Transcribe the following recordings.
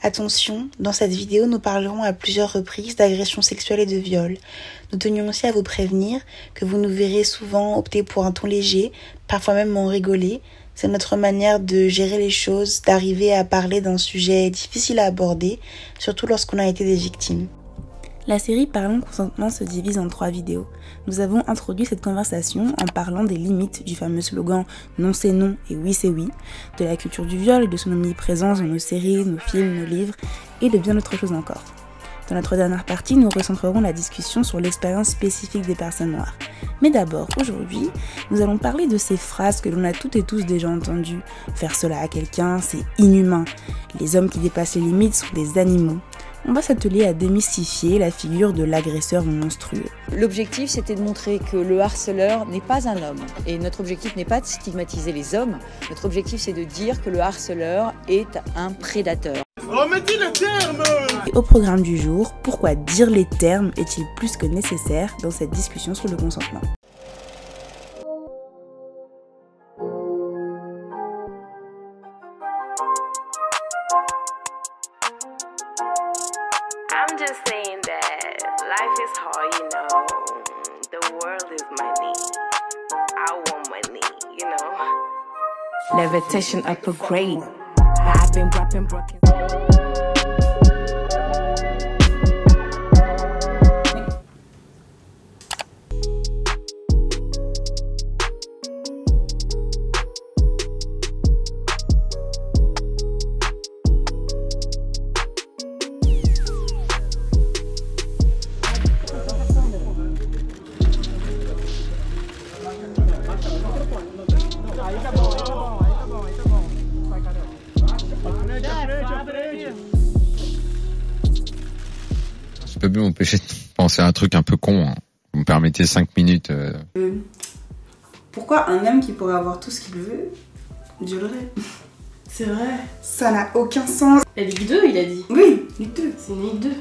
Attention, dans cette vidéo, nous parlerons à plusieurs reprises d'agressions sexuelles et de viol. Nous tenions aussi à vous prévenir que vous nous verrez souvent opter pour un ton léger, parfois même en rigoler. C'est notre manière de gérer les choses, d'arriver à parler d'un sujet difficile à aborder, surtout lorsqu'on a été des victimes. La série Parlons consentement se divise en 3 vidéos. Nous avons introduit cette conversation en parlant des limites du fameux slogan « Non c'est non et oui c'est oui », de la culture du viol et de son omniprésence dans nos séries, nos films, nos livres et de bien d'autres choses encore. Dans notre dernière partie, nous recentrerons la discussion sur l'expérience spécifique des personnes noires. Mais d'abord, aujourd'hui, nous allons parler de ces phrases que l'on a toutes et tous déjà entendues. Faire cela à quelqu'un, c'est inhumain. Les hommes qui dépassent les limites sont des animaux. On va s'atteler à démystifier la figure de l'agresseur monstrueux. L'objectif, c'était de montrer que le harceleur n'est pas un homme. Et notre objectif n'est pas de stigmatiser les hommes. Notre objectif, c'est de dire que le harceleur est un prédateur. Oh, mais dis le terme! Et au programme du jour, pourquoi dire les termes est-il plus que nécessaire dans cette discussion sur le consentement? I'm just saying that life is hard, you know. The world is money. I want money, you know. Levitation upper grade. I've been rapping broken. Je peux plus m'empêcher de penser à un truc un peu con. Hein. Vous me permettez 5 minutes. Pourquoi un homme qui pourrait avoir tout ce qu'il veut violerait? C'est vrai. Ça n'a aucun sens. La Ligue 2, il a dit. Oui, Ligue 2. C'est une Ligue 2.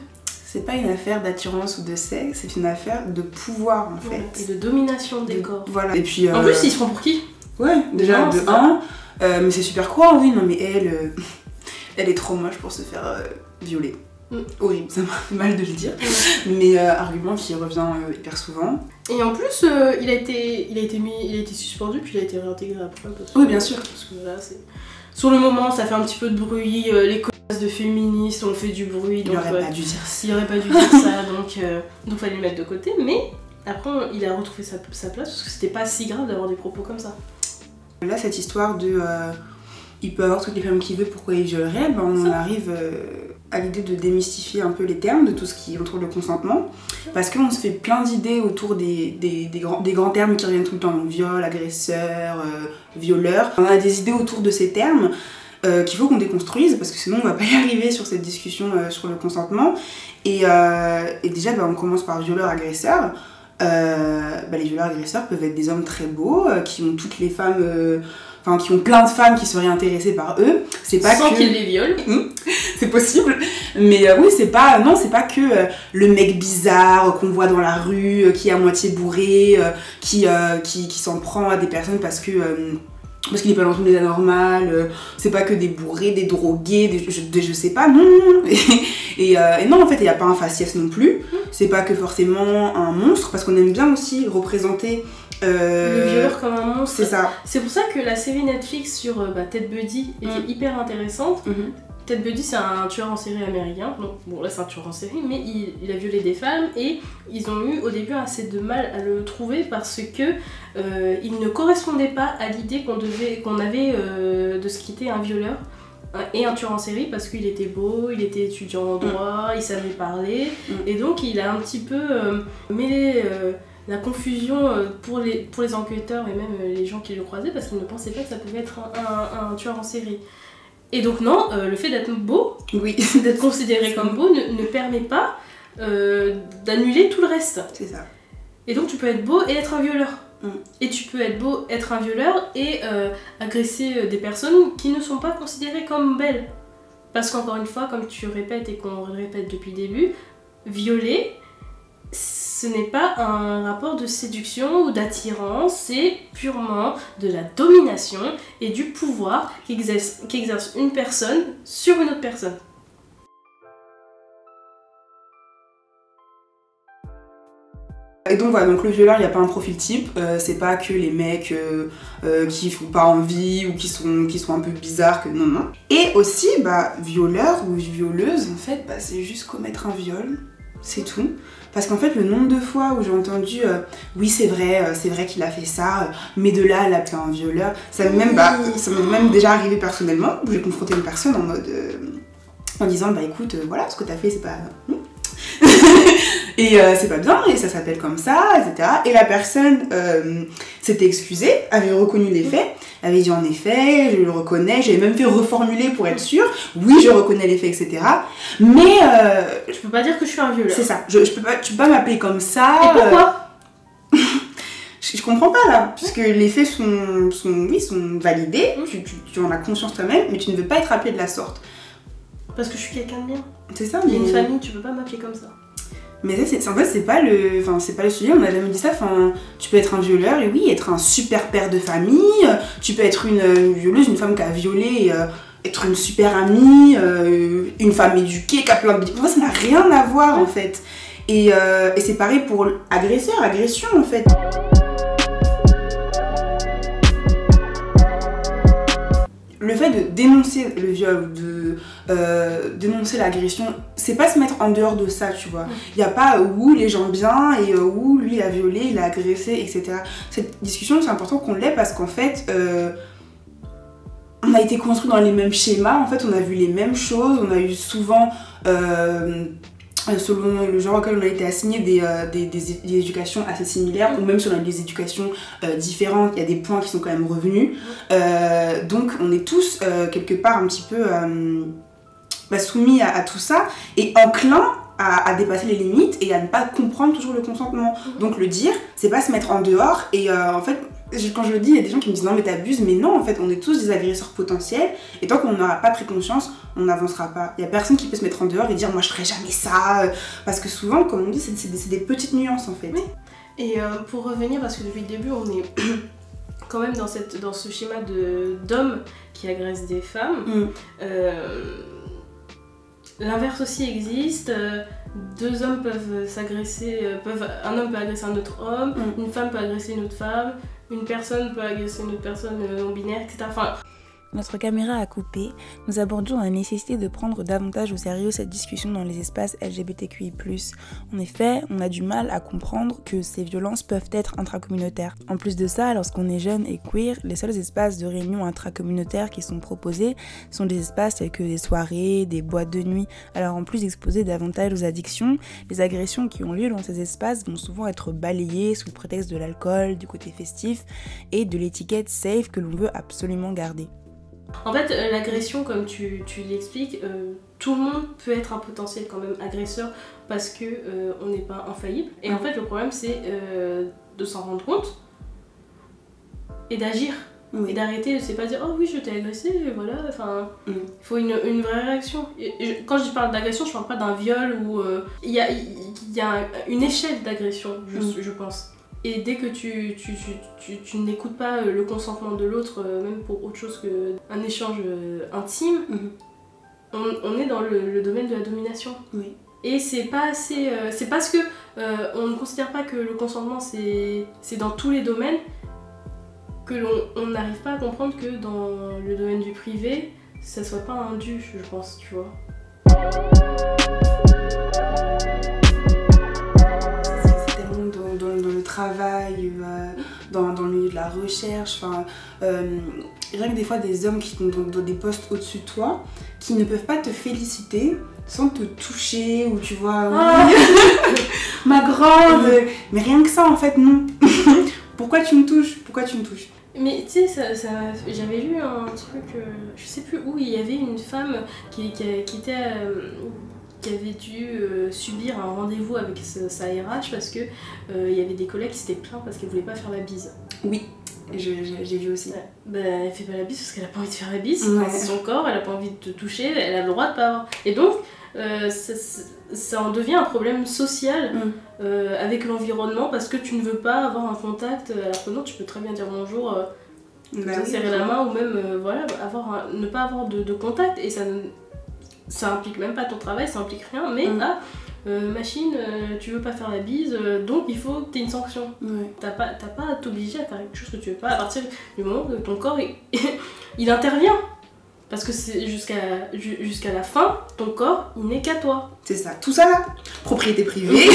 C'est pas une affaire d'attirance ou de sexe, c'est une affaire de pouvoir en fait. Et de domination des corps. Voilà. Et puis, en plus, il se prend pour qui? Ouais, déjà Non, de 1. Mais c'est super courant, oui, non mais elle est trop moche pour se faire violer. Horrible, ça m'a fait mal de le dire. Mais argument qui revient hyper souvent. Et en plus, il a été suspendu puis il a été réintégré après. Oui, bien sûr. Parce que là, c'est... Sur le moment, ça fait un petit peu de bruit, les connasses de féministes ont fait du bruit. Donc, il aurait pas dû dire ça. Il aurait pas dû dire ça, donc fallait le mettre de côté. Mais après, il a retrouvé sa place parce que c'était pas si grave d'avoir des propos comme ça. Là, cette histoire de il peut avoir toutes les femmes qu'il veut, pourquoi il violerait, ben, on en arrive à l'idée de démystifier un peu les termes de tout ce qui entoure le consentement. Parce qu'on se fait plein d'idées autour des grands termes qui reviennent tout le temps, donc viol, agresseur, violeur. On a des idées autour de ces termes qu'il faut qu'on déconstruise, parce que sinon on va pas y arriver sur cette discussion sur le consentement. Et déjà, ben, on commence par violeur-agresseur. Les violeurs agresseurs peuvent être des hommes très beaux, qui ont toutes les femmes, qui ont plein de femmes qui seraient intéressées par eux. C'est pas sans que... qu'ils les violent. C'est possible, mais oui, c'est pas que le mec bizarre qu'on voit dans la rue, qui est à moitié bourré, qui s'en prend à des personnes parce qu'il est pas dans son état normal, c'est pas que des bourrés, des drogués, je sais pas, non. Et non, en fait, il n'y a pas un faciès non plus. C'est pas que forcément un monstre, parce qu'on aime bien aussi représenter le violeur comme un monstre. C'est ça. C'est pour ça que la série Netflix sur Ted Bundy était hyper intéressante. Ted Bundy, c'est un tueur en série américain. Donc, bon, là, c'est un tueur en série, mais il a violé des femmes et ils ont eu au début assez de mal à le trouver parce que il ne correspondait pas à l'idée qu'on avait de ce qu'était un violeur et un tueur en série, parce qu'il était beau, il était étudiant en droit, il savait parler, et donc il a un petit peu mêlé la confusion pour les enquêteurs et même les gens qui le croisaient, parce qu'ils ne pensaient pas que ça pouvait être un tueur en série. Et donc non, le fait d'être beau, d'être considéré comme beau ne permet pas d'annuler tout le reste. C'est ça. Et donc tu peux être beau et être un violeur. Et tu peux être beau, être un violeur et agresser des personnes qui ne sont pas considérées comme belles. Parce qu'encore une fois, comme tu répètes et qu'on répète depuis le début, violer, ce n'est pas un rapport de séduction ou d'attirance, c'est purement de la domination et du pouvoir qu'exerce une personne sur une autre personne. Et donc voilà, donc le violeur, il n'y a pas un profil type, c'est pas que les mecs qui font pas envie ou qui sont un peu bizarres, que non. Et aussi, violeur ou violeuse, en fait, c'est juste commettre un viol, c'est tout. Parce qu'en fait, le nombre de fois où j'ai entendu oui, c'est vrai qu'il a fait ça, mais de là à l'appeler un violeur, ça m'est même déjà arrivé personnellement, où j'ai confronté une personne en mode en disant écoute, voilà, ce que t'as fait, c'est pas. Et c'est pas bien, et ça s'appelle comme ça, etc. Et la personne s'était excusée, avait reconnu les faits, avait dit en effet, je le reconnais, j'avais même fait reformuler pour être sûre, oui, je reconnais les faits, etc. Mais je peux pas dire que je suis un violeur. C'est ça, tu peux pas m'appeler comme ça. Et pourquoi je comprends pas là, puisque les faits sont validés, tu en as conscience toi-même, mais tu ne veux pas être appelé de la sorte. Parce que je suis quelqu'un de bien. C'est ça, mais une famille, tu peux pas m'appeler comme ça. Mais en fait, c'est pas le sujet, on a jamais dit ça. Tu peux être un violeur et oui, être un super père de famille, tu peux être une violeuse, une femme qui a violé, être une super amie, une femme éduquée, qui a plein de... Pour moi, ça n'a rien à voir en fait. Et c'est pareil pour agresseur, agression en fait. Le fait de dénoncer le viol, de dénoncer l'agression, c'est pas se mettre en dehors de ça, tu vois. Il n'y a pas les gens bien et lui il a violé, il a agressé, etc. Cette discussion, c'est important qu'on l'ait parce qu'en fait, on a été construit dans les mêmes schémas, en fait, on a vu les mêmes choses, on a eu souvent... selon le genre auquel on a été assigné des éducations assez similaires ou même sur des éducations différentes, il y a des points qui sont quand même revenus. Donc on est tous quelque part un petit peu soumis à tout ça et enclins à dépasser les limites et à ne pas comprendre toujours le consentement. Donc le dire, c'est pas se mettre en dehors et en fait quand je le dis, il y a des gens qui me disent non mais t'abuses, mais non en fait on est tous des agresseurs potentiels et tant qu'on n'aura pas pris conscience, on n'avancera pas. Il y a personne qui peut se mettre en dehors et dire moi je ferai jamais ça, parce que souvent comme on dit c'est des petites nuances en fait. Oui. Et pour revenir, parce que depuis le début on est quand même dans ce schéma d'hommes qui agressent des femmes. L'inverse aussi existe, deux hommes peuvent s'agresser, un homme peut agresser un autre homme, une femme peut agresser une autre femme, une personne peut agresser une autre personne non-binaire, etc. Enfin, Notre caméra a coupé, nous abordions la nécessité de prendre davantage au sérieux cette discussion dans les espaces LGBTQI+. En effet, on a du mal à comprendre que ces violences peuvent être intracommunautaires. En plus de ça, lorsqu'on est jeune et queer, les seuls espaces de réunion intracommunautaires qui sont proposés sont des espaces tels que des soirées, des boîtes de nuit. Alors en plus d'exposer davantage aux addictions, les agressions qui ont lieu dans ces espaces vont souvent être balayées sous le prétexte de l'alcool, du côté festif et de l'étiquette safe que l'on veut absolument garder. En fait, l'agression, comme tu l'expliques, tout le monde peut être un potentiel quand même agresseur parce que on n'est pas infaillible. Et en fait, le problème, c'est de s'en rendre compte et d'agir. Oui. Et d'arrêter, c'est pas dire oh oui je t'ai agressé, voilà, enfin il faut une vraie réaction. Quand je parle d'agression, je parle pas d'un viol où il y a une échelle d'agression, je pense. Et dès que tu n'écoutes pas le consentement de l'autre, même pour autre chose qu'un échange intime, on est dans le domaine de la domination. Oui. Et c'est pas assez. C'est parce que on ne considère pas que le consentement c'est dans tous les domaines que l'on n'arrive pas à comprendre que dans le domaine du privé, ça soit pas un dû, je pense, tu vois. Dans le travail, dans le milieu de la recherche, rien que des fois des hommes qui sont dans des postes au-dessus de toi, qui ne peuvent pas te féliciter sans te toucher, ou tu vois, ma grande, mais rien que ça en fait, non. Pourquoi tu me touches? Mais tu sais, j'avais lu un truc, je sais plus où, il y avait une femme qui avait dû subir un rendez-vous avec sa RH parce que il y avait des collègues qui s'étaient plaints parce qu'elle voulait pas faire la bise. Oui, j'ai vu aussi. Ouais. Elle fait pas la bise parce qu'elle a pas envie de faire la bise, c'est son corps, elle a pas envie de te toucher, elle a le droit de pas avoir. Et donc ça en devient un problème social avec l'environnement parce que tu ne veux pas avoir un contact, alors que non, tu peux très bien dire bonjour, serrer la main ou même ne pas avoir de contact, et ça ça implique même pas ton travail, ça implique rien, mais machine, tu veux pas faire la bise, donc il faut que tu aies une sanction. T'as pas à t'obliger à faire quelque chose que tu veux pas à partir du moment où ton corps il intervient. Parce que c'est jusqu'à la fin, ton corps, il n'est qu'à toi. C'est ça, tout ça là, propriété privée.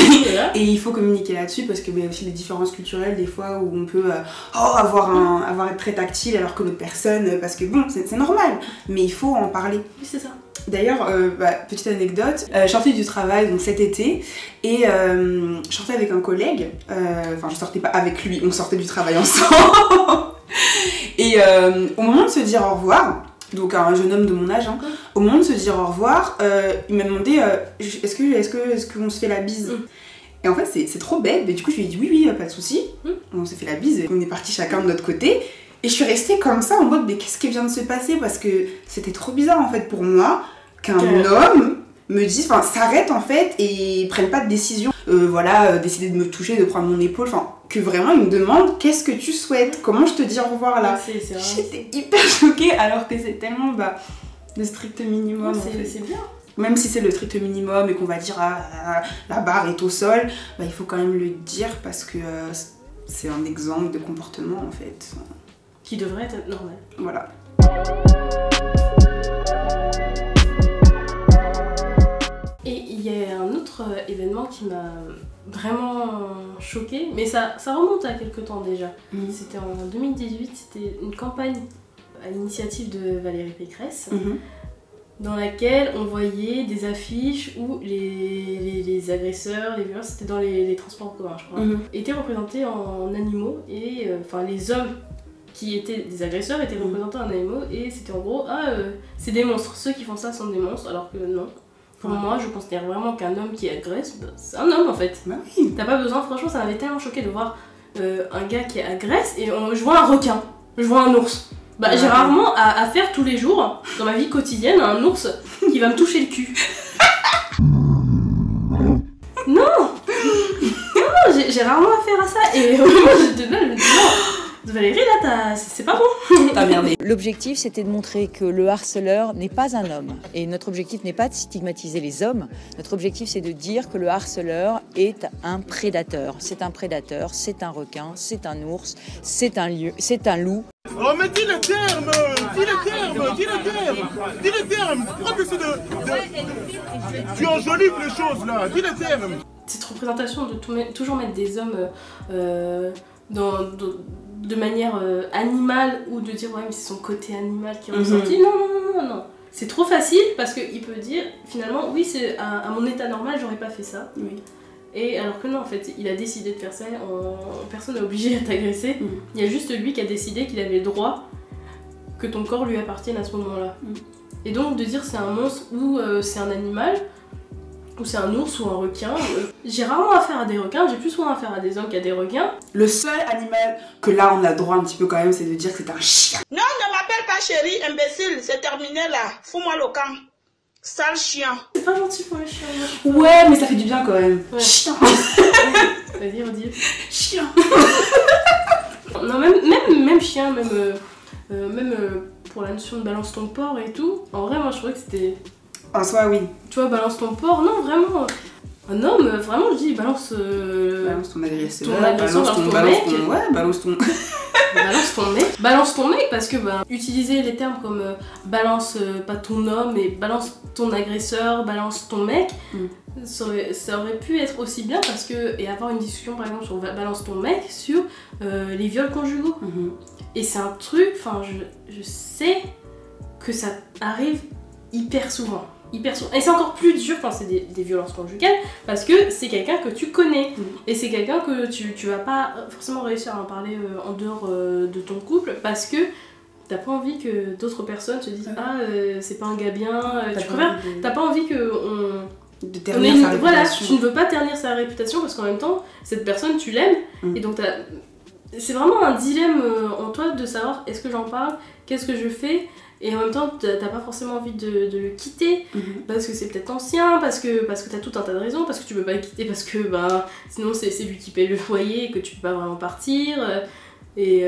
Et il faut communiquer là-dessus parce que y a aussi les différences culturelles des fois où on peut être très tactile alors que l'autre personne, parce que bon, c'est normal, mais il faut en parler. Oui, c'est ça. D'ailleurs, petite anecdote, je sortais du travail donc cet été et je sortais avec un collègue, enfin je sortais pas avec lui, on sortait du travail ensemble. Et au moment de se dire au revoir, donc un jeune homme de mon âge, hein, au moment de se dire au revoir, il m'a demandé est-ce qu'on se fait la bise. Et en fait c'est trop bête, mais du coup je lui ai dit oui, pas de souci. On s'est fait la bise, on est partis chacun de notre côté. Et je suis restée comme ça en mode mais qu'est-ce qui vient de se passer, parce que c'était trop bizarre en fait pour moi qu'un homme me dise, enfin s'arrête en fait et prenne pas de décision. Décider de me toucher, de prendre mon épaule, enfin que vraiment il me demande qu'est-ce que tu souhaites, comment je te dis au revoir là. J'étais hyper choquée alors que c'est tellement le strict minimum. C'est bien. Même si c'est le strict minimum et qu'on va dire la barre est au sol, il faut quand même le dire parce que c'est un exemple de comportement en fait. Qui devrait être normal. Voilà. Et il y a un autre événement qui m'a vraiment choquée, mais ça remonte à quelques temps déjà. C'était en 2018, c'était une campagne à l'initiative de Valérie Pécresse, dans laquelle on voyait des affiches où les agresseurs, les violeurs, c'était dans les transports en commun, je crois, étaient représentés en animaux, et les hommes qui étaient des agresseurs étaient représentés en animaux, et c'était en gros, c'est des monstres, ceux qui font ça sont des monstres, alors que non. Pour moi, je considère vraiment qu'un homme qui agresse, c'est un homme en fait. T'as pas besoin, franchement, ça m'avait tellement choqué de voir un gars qui agresse et je vois un requin, je vois un ours. J'ai rarement à faire tous les jours, dans ma vie quotidienne, un ours qui va me toucher le cul. Non, j'ai rarement affaire à ça et moi j'étais là, je me dis non. Valérie, là, c'est pas bon. T'as merdé. L'objectif, c'était de montrer que le harceleur n'est pas un homme. Et notre objectif n'est pas de stigmatiser les hommes. Notre objectif, c'est de dire que le harceleur est un prédateur. C'est un prédateur, c'est un requin, c'est un ours, c'est un loup. Oh mais dis le terme. Dis les termes. Pourquoi tu essaies tu enjolives les choses là. Dis les termes. Cette représentation de toujours mettre des hommes de manière animale, ou de dire ouais mais c'est son côté animal qui est ressorti. Non. C'est trop facile parce qu'il peut dire finalement oui c'est à mon état normal j'aurais pas fait ça. Et alors que non en fait il a décidé de faire ça, personne n'est obligé à t'agresser. Il y a juste lui qui a décidé qu'il avait le droit que ton corps lui appartienne à ce moment là. Et donc de dire c'est un monstre ou c'est un animal, ou c'est un ours ou un requin. J'ai rarement affaire à des requins, j'ai plus souvent affaire à des hommes qu'à des requins. Le seul animal que là on a le droit un petit peu quand même, c'est de dire que c'est un chien. Non, ne m'appelle pas chérie, imbécile, c'est terminé là. Fous-moi le camp. Sale chien. C'est pas gentil pour les chiens. Ouais, mais ça fait du bien quand même. Ouais. Chien. Vas-y, redis. Chien. Non, même chien, même pour la notion de balance ton porc et tout. En vrai, moi je trouvais que c'était... En soi, oui. Tu vois, balance ton porc, non, vraiment. Un homme, vraiment, je dis, balance ton agresseur, balance ton mec. Balance ton Balance ton mec, parce que utiliser les termes comme balance pas ton homme, mais balance ton agresseur, balance ton mec, ça aurait pu être aussi bien parce que, et avoir une discussion par exemple sur balance ton mec sur les viols conjugaux. Et c'est un truc, enfin je sais que ça arrive hyper souvent. Et c'est encore plus dur quand c'est des violences conjugales parce que c'est quelqu'un que tu connais et c'est quelqu'un que tu vas pas forcément réussir à en parler en dehors de ton couple parce que t'as pas envie que d'autres personnes se disent c'est pas un gars bien, t'as pas envie que de ternir sa réputation. Voilà, tu ne veux pas ternir sa réputation parce qu'en même temps cette personne tu l'aimes et donc c'est vraiment un dilemme en toi de savoir est-ce que j'en parle, qu'est-ce que je fais. Et en même temps, t'as pas forcément envie de le quitter parce que c'est peut-être ancien, parce que t'as tout un tas de raisons, parce que tu peux pas le quitter parce que sinon c'est lui qui paye le foyer et que tu peux pas vraiment partir. Et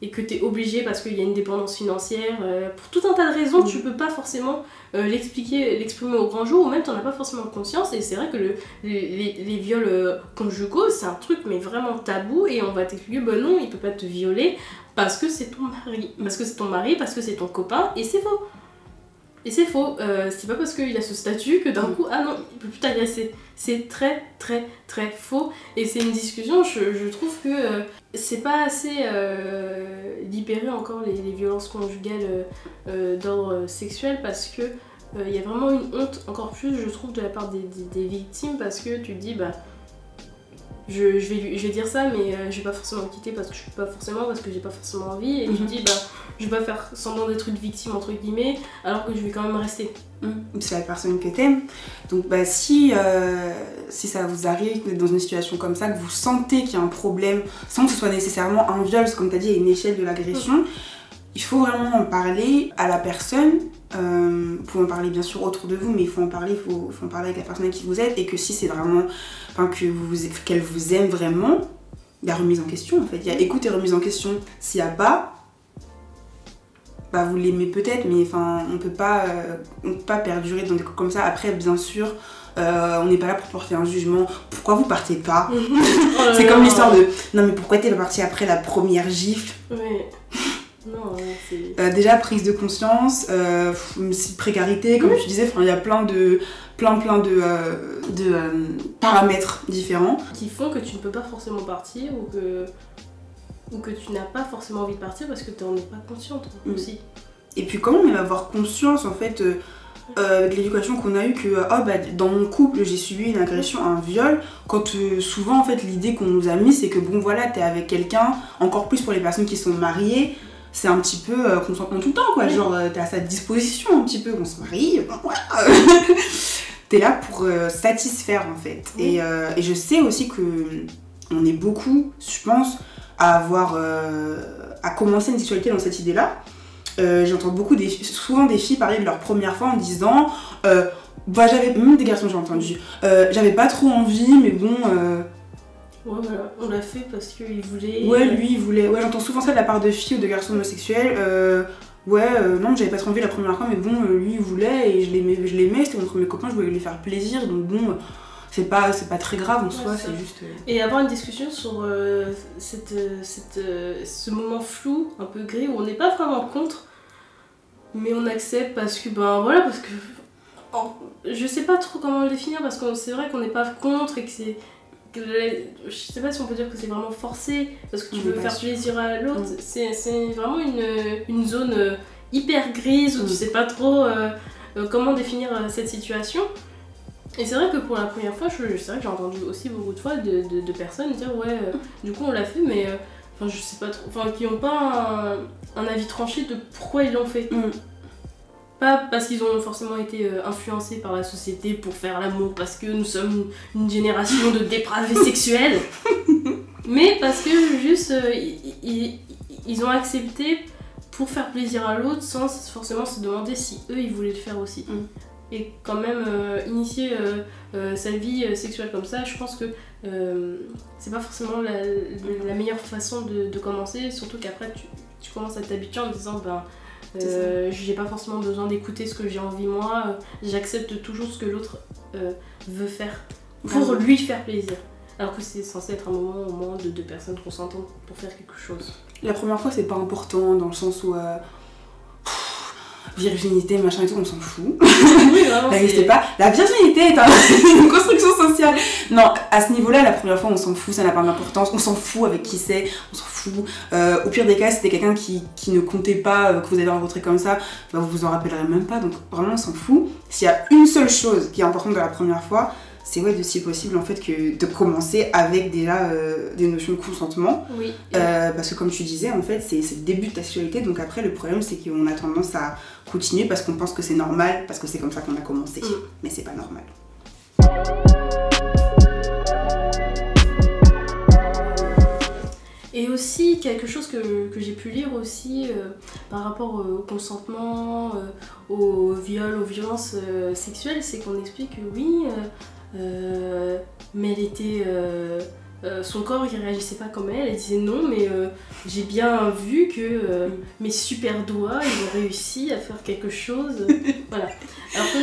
et que tu es obligé parce qu'il y a une dépendance financière, pour tout un tas de raisons, tu peux pas forcément l'exprimer au grand jour, ou même tu n'en as pas forcément conscience. Et c'est vrai que les viols conjugaux, c'est un truc mais vraiment tabou, et on va t'expliquer, bah non, il peut pas te violer parce que c'est ton mari, parce que c'est ton mari, parce que c'est ton copain, et c'est faux. Et c'est faux, c'est pas parce qu'il a ce statut que d'un coup, ah non, il peut plus t'agresser. C'est très très très faux, et c'est une discussion, je trouve que c'est pas assez libéré encore les violences conjugales d'ordre sexuel, parce que il y a vraiment une honte, encore plus je trouve, de la part des victimes, parce que tu te dis, bah je vais dire ça, mais je vais pas forcément le quitter parce que je peux pas forcément, parce que j'ai pas forcément envie, et tu te dis, bah je vais pas faire semblant d'être une victime entre guillemets alors que je vais quand même rester. C'est la personne que t'aimes. Donc bah si ça vous arrive, que vous êtes dans une situation comme ça, que vous sentez qu'il y a un problème, sans que ce soit nécessairement un viol, parce que comme t'as dit, il y a une échelle de l'agression, il faut vraiment en parler à la personne. Vous pouvez en parler bien sûr autour de vous, mais il faut en parler, il faut en parler avec la personne qui vous aide, et que si c'est vraiment, qu'elle vous aime vraiment, il y a remise en question en fait, il y a écoute et remise en question. S'il n'y a pas, bah vous l'aimez peut-être, mais enfin on peut pas perdurer dans des coups comme ça. Après bien sûr, on n'est pas là pour porter un jugement. Pourquoi vous partez pas? C'est comme l'histoire de non mais pourquoi t'es pas partie après la première gifle? Ouais. Non, c'est... déjà prise de conscience, précarité, comme tu disais, il y a plein de paramètres différents qui font que tu ne peux pas forcément partir, ou que tu n'as pas forcément envie de partir parce que tu n'en es pas consciente aussi. Et puis comment même avoir conscience en fait avec l'éducation qu'on a eue que dans mon couple j'ai subi une agression, un viol, quand souvent en fait l'idée qu'on nous a mis c'est que bon voilà t'es avec quelqu'un, encore plus pour les personnes qui sont mariées, c'est un petit peu consentement tout le temps quoi, genre t'es à sa disposition un petit peu, on se marie, voilà. T'es là pour satisfaire en fait. Et je sais aussi que on est beaucoup, je pense, à commencer une sexualité dans cette idée-là. J'entends souvent des filles parler de leur première fois en disant j'avais, même des garçons j'ai entendu, j'avais pas trop envie mais bon ouais voilà, on l'a fait parce qu'il voulait. Ouais lui il voulait, ouais j'entends souvent ça de la part de filles ou de garçons homosexuels, non j'avais pas trop envie la première fois mais bon lui il voulait et je l'aimais, c'était mon premier copain, je voulais lui faire plaisir, donc bon c'est pas très grave en soi, c'est juste... Et avoir une discussion sur ce moment flou, un peu gris, où on n'est pas vraiment contre, mais on accepte parce que, parce que... je sais pas trop comment le définir, parce que c'est vrai qu'on n'est pas contre et que c'est... Je sais pas si on peut dire que c'est vraiment forcé, parce que tu veux faire plaisir à l'autre, c'est vraiment une zone hyper grise, où tu sais pas trop comment définir cette situation. Et c'est vrai que pour la première fois, c'est vrai que j'ai entendu aussi beaucoup de fois de personnes dire du coup on l'a fait, mais je sais pas trop, qui n'ont pas un avis tranché de pourquoi ils l'ont fait. Pas parce qu'ils ont forcément été influencés par la société pour faire l'amour, parce que nous sommes une génération de dépravés sexuels, mais parce que juste ils ont accepté pour faire plaisir à l'autre sans forcément se demander si eux ils voulaient le faire aussi. Et quand même initier sa vie sexuelle comme ça, je pense que c'est pas forcément la meilleure façon de commencer, surtout qu'après tu commences à t'habituer en disant j'ai pas forcément besoin d'écouter ce que j'ai envie moi, j'accepte toujours ce que l'autre veut faire pour lui faire plaisir, alors que c'est censé être un moment au moins de deux personnes consentantes pour faire quelque chose. La première fois c'est pas important dans le sens où virginité, machin et tout, on s'en fout. Oui, vraiment, pas. La virginité est une construction sociale. Non, à ce niveau-là, la première fois, on s'en fout, ça n'a pas d'importance. On s'en fout avec qui c'est, on s'en fout. Au pire des cas, c'était quelqu'un qui ne comptait pas, que vous avez rencontré comme ça, vous vous en rappellerez même pas. Donc vraiment, on s'en fout. S'il y a une seule chose qui est importante de la première fois, c'est si possible en fait que de commencer avec déjà des notions de consentement. Oui. Parce que comme tu disais en fait c'est le début de ta sexualité, donc après le problème c'est qu'on a tendance à continuer parce qu'on pense que c'est normal, parce que c'est comme ça qu'on a commencé, mais c'est pas normal. Et aussi quelque chose que j'ai pu lire aussi par rapport au consentement, au viol, aux violences sexuelles, c'est qu'on explique que oui, mais elle était son corps il réagissait pas comme elle disait non mais j'ai bien vu que mes super doigts ils ont réussi à faire quelque chose. Voilà. Alors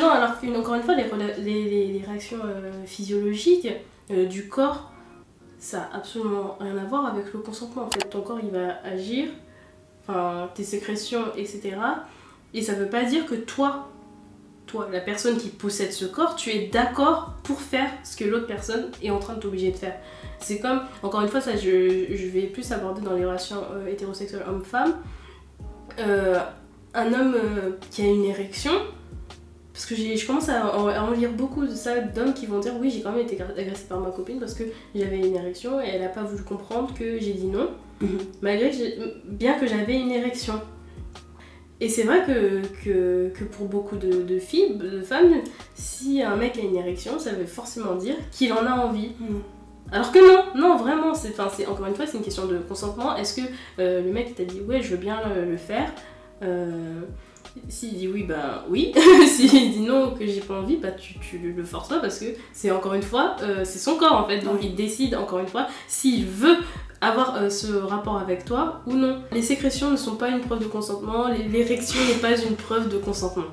que non, encore une fois les réactions physiologiques du corps, ça a absolument rien à voir avec le consentement. En fait, ton corps il va agir, enfin tes sécrétions, etc. Et ça veut pas dire que toi, la personne qui possède ce corps, tu es d'accord pour faire ce que l'autre personne est en train de t'obliger de faire. C'est comme, encore une fois, ça je vais plus aborder dans les relations hétérosexuelles homme-femme. Un homme qui a une érection, parce que je commence à en lire beaucoup de ça, d'hommes qui vont dire oui, j'ai quand même été agressée par ma copine parce que j'avais une érection et elle n'a pas voulu comprendre que j'ai dit non, bien que j'avais une érection. Et c'est vrai que pour beaucoup de filles, de femmes, si un mec a une érection, ça veut forcément dire qu'il en a envie. Alors que non, vraiment, encore une fois, c'est une question de consentement. Est-ce que le mec t'a dit ouais, je veux bien le faire, s'il dit oui, bah oui. S'il dit non, que j'ai pas envie, bah tu le forces pas parce que c'est encore une fois, c'est son corps en fait. Donc il décide encore une fois s'il veut avoir ce rapport avec toi ou non. Les sécrétions ne sont pas une preuve de consentement, l'érection n'est pas une preuve de consentement.